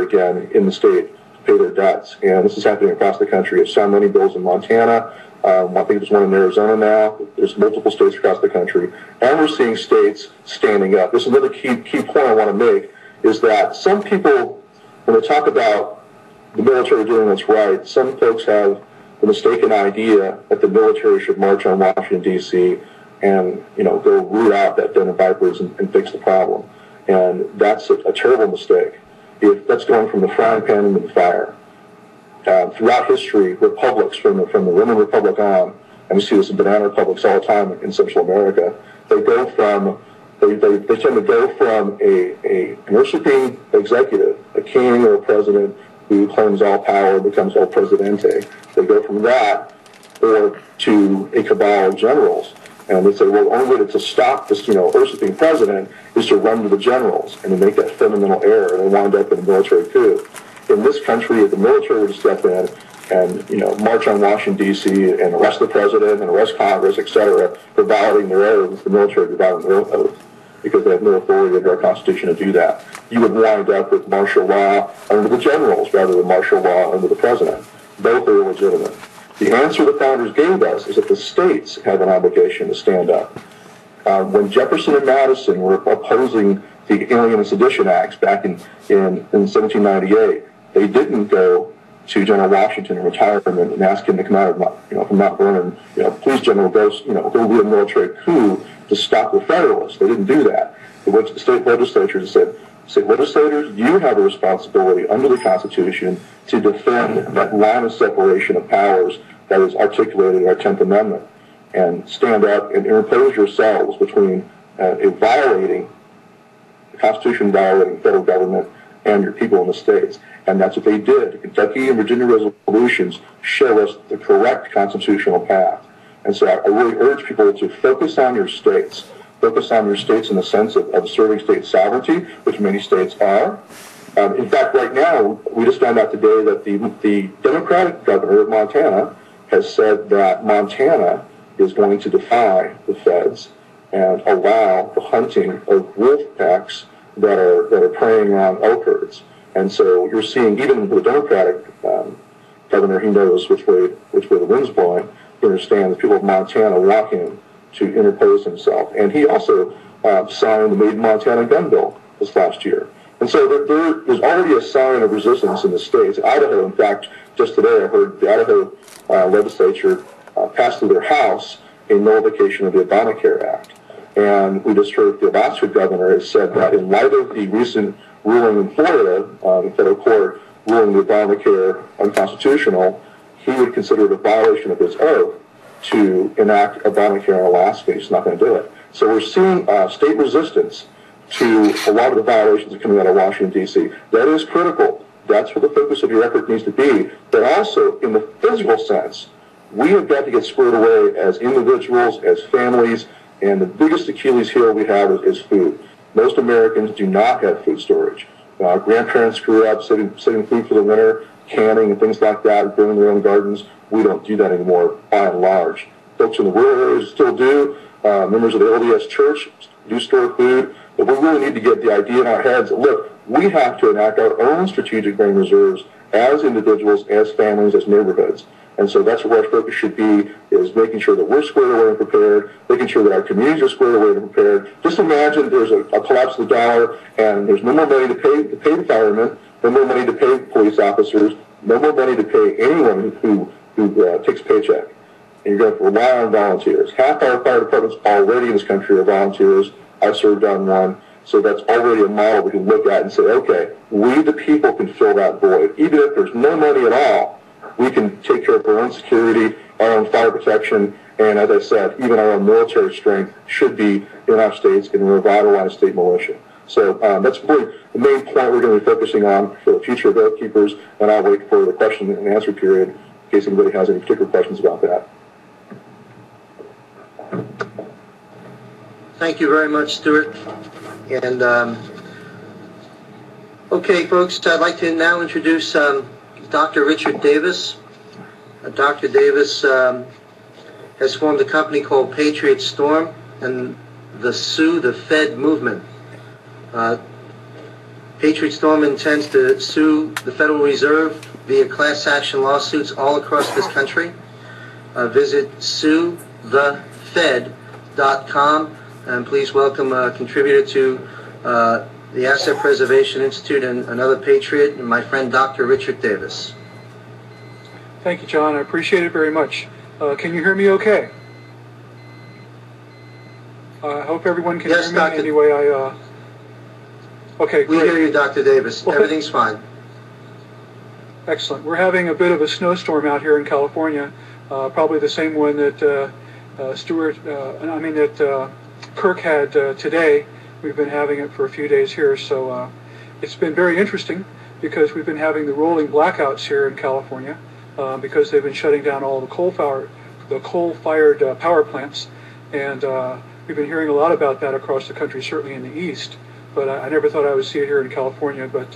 again in the state to pay their debts. And this is happening across the country. It's signed money bills in Montana. I think there's one in Arizona now. There's multiple states across the country. And we're seeing states standing up. This is another key point I want to make, is that some people, when they talk about the military doing what's right, some folks have the mistaken idea that the military should march on Washington, D.C. and, go root out that den of vipers and fix the problem. And that's a terrible mistake. If that's going from the frying pan into the fire. Throughout history, republics, from the Roman Republic on, and we see this in banana republics all the time in Central America, they tend to go from a worshipping executive, a king or a president who claims all power, becomes el presidente. They go from that or to a cabal of generals. And they say, well, the only way to stop this, worshipping president is to run to the generals and to make that fundamental error, and they wind up in a military coup. In this country, if the military were to step in and, march on Washington, D.C. and arrest the president and arrest Congress, etc., for violating their oaths, the military would violate their oath because they have no authority under our Constitution to do that. You would wind up with martial law under the generals rather than martial law under the president. Both are illegitimate. The answer the founders gave us is that the states have an obligation to stand up. When Jefferson and Madison were opposing the Alien and Sedition Acts back in 1798, they didn't go to General Washington in retirement and ask him to come out of, from Mount Vernon, please, General, go lead a military coup to stop the Federalists. They didn't do that. They went to the state legislatures and said, state legislators, you have a responsibility under the Constitution to defend that line of separation of powers that is articulated in our 10th Amendment, and stand up and interpose yourselves between a violating, the Constitution violating federal government and your people in the states. And that's what they did. The Kentucky and Virginia resolutions show us the correct constitutional path. And so I really urge people to focus on your states. Focus on your states in the sense of serving state sovereignty, which many states are. In fact, right now, we just found out today that the Democratic governor of Montana has said that Montana is going to defy the feds and allow the hunting of wolf packs that are preying on elk herds. And so you're seeing, even the Democratic governor, he knows which way the wind's blowing. He understands the people of Montana want him to interpose himself. And he also signed the Made in Montana gun bill this last year. And so there's already a sign of resistance in the states. Idaho, in fact, just today I heard the Idaho legislature passed through their House a nullification of the Obamacare Act. And we just heard the Alaska governor has said that in light of the recent ruling in Florida, the federal court ruling the Obamacare unconstitutional, he would consider it a violation of his oath to enact Obamacare in Alaska. He's not going to do it. So we're seeing state resistance to a lot of the violations that are coming out of Washington, D.C. That is critical. That's what the focus of your effort needs to be. But also, in the physical sense, we have got to get squared away as individuals, as families, and the biggest Achilles heel we have is food. Most Americans do not have food storage. Grandparents grew up saving food for the winter, canning and things like that, growing their own gardens. We don't do that anymore, by and large. Folks in the rural areas still do. Members of the LDS Church do store food. But we really need to get the idea in our heads that, look, we have to enact our own strategic grain reserves as individuals, as families, as neighborhoods. And so that's what our focus should be, is making sure that we're squared away and prepared, making sure that our communities are squared away and prepared. Just imagine there's a collapse of the dollar and there's no more money to pay the firemen, no more money to pay police officers, no more money to pay anyone who takes a paycheck. And you're going to rely on volunteers. Half our fire departments already in this country are volunteers. I served on one. So that's already a model we can look at and say, okay, we the people can fill that void. Even if there's no money at all, we can take care of our own security, our own fire protection, and as I said, even our own military strength should be in our states in a revitalized state militia. So that's really the main point we're going to be focusing on for the future of Oath Keepers, and I'll wait for the question and answer period in case anybody has any particular questions about that. Thank you very much, Stuart. And okay, folks, I'd like to now introduce Dr. Richard Davis. Dr. Davis has formed a company called Patriot Storm and the Sue the Fed movement. Patriot Storm intends to sue the Federal Reserve via class action lawsuits all across this country. Visit suethefed.com, and please welcome a contributor to the Asset Preservation Institute and another patriot, and my friend Dr. Richard Davis. Thank you, John. I appreciate it very much. Can you hear me okay? I hope everyone can Yes, hear me. Dr. Anyway, okay, We great. hear you, Dr. Davis. Well, Everything's fine. Excellent. We're having a bit of a snowstorm out here in California, probably the same one that Kirk had today. We've been having it for a few days here, so it's been very interesting because we've been having the rolling blackouts here in California because they've been shutting down all the coal-fired power plants, and we've been hearing a lot about that across the country, certainly in the East. But I never thought I would see it here in California, but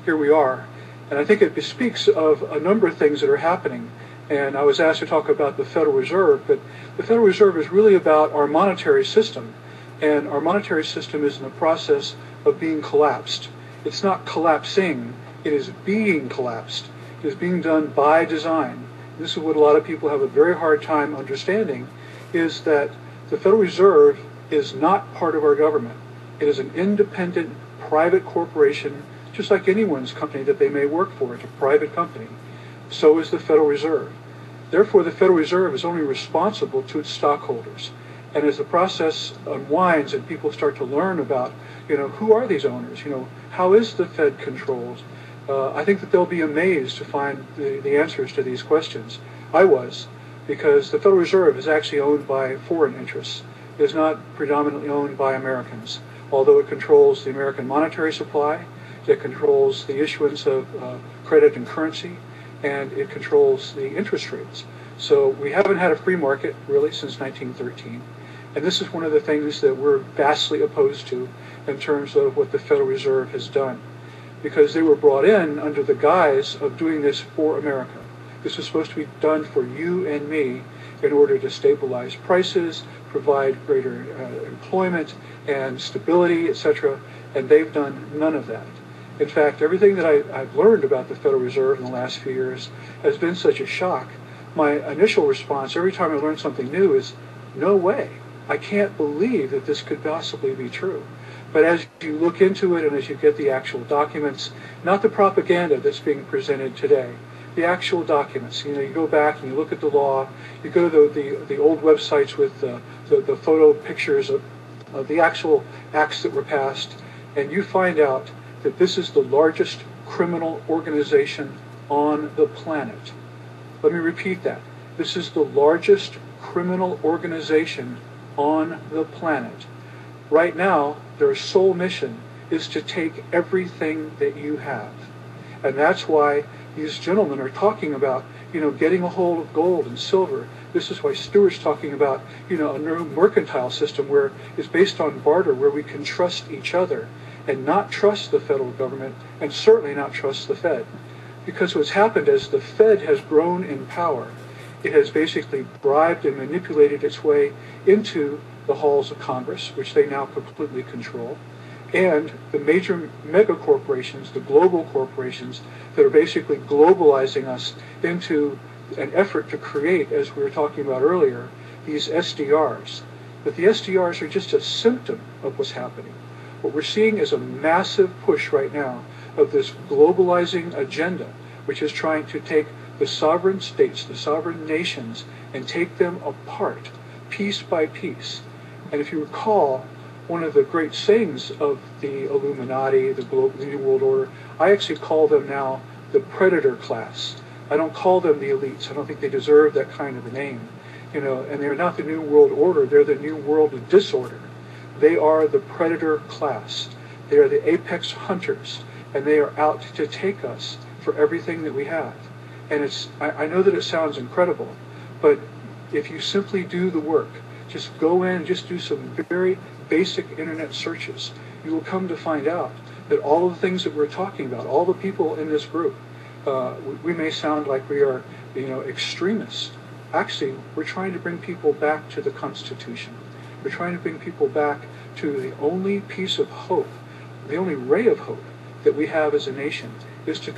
here we are. And I think it speaks of a number of things that are happening. And I was asked to talk about the Federal Reserve, but the Federal Reserve is really about our monetary system. And our monetary system is in the process of being collapsed. It's not collapsing, it is being collapsed. It is being done by design. This is what a lot of people have a very hard time understanding, is that the Federal Reserve is not part of our government. It is an independent private corporation, just like anyone's company that they may work for. It's a private company. So is the Federal Reserve. Therefore, the Federal Reserve is only responsible to its stockholders. And as the process unwinds and people start to learn about, who are these owners? How is the Fed controlled? I think that they'll be amazed to find the answers to these questions. I was, because the Federal Reserve is actually owned by foreign interests. It is not predominantly owned by Americans, although it controls the American monetary supply, it controls the issuance of credit and currency, and it controls the interest rates. So we haven't had a free market, really, since 1913. And this is one of the things that we're vastly opposed to in terms of what the Federal Reserve has done, because they were brought in under the guise of doing this for America. This was supposed to be done for you and me in order to stabilize prices, provide greater employment and stability, etc., and they've done none of that. In fact, everything that I've learned about the Federal Reserve in the last few years has been such a shock. My initial response every time I learn something new is, no way. I can't believe that this could possibly be true. But as you look into it and as you get the actual documents, not the propaganda that's being presented today, the actual documents, you go back and you look at the law, you go to the old websites with the photo pictures of the actual acts that were passed, and you find out that this is the largest criminal organization on the planet. Let me repeat that. This is the largest criminal organization on the planet. Right now, their sole mission is to take everything that you have. And that's why these gentlemen are talking about, getting a hold of gold and silver. This is why Stewart's talking about, a new mercantile system where it's based on barter, where we can trust each other and not trust the federal government, and certainly not trust the Fed. Because what's happened is the Fed has grown in power. It has basically bribed and manipulated its way into the halls of Congress, which they now completely control, and the major mega corporations, the global corporations that are basically globalizing us into an effort to create, as we were talking about earlier, these SDRs. But the SDRs are just a symptom of what's happening. What we're seeing is a massive push right now of this globalizing agenda, which is trying to take the sovereign states, the sovereign nations, and take them apart, piece by piece. And if you recall, one of the great sayings of the Illuminati, the New World Order, I actually call them now the predator class. I don't call them the elites. I don't think they deserve that kind of a name. And they're not the New World Order, they're the New World Disorder. They are the predator class. They are the apex hunters, and they are out to take us for everything that we have. And I know that it sounds incredible, but if you simply do the work, just go in and just do some very basic internet searches, you will come to find out that all of the things that we're talking about, all the people in this group, we may sound like we are, extremists. Actually, we're trying to bring people back to the Constitution. We're trying to bring people back to the only piece of hope, the only ray of hope that we have as a nation is to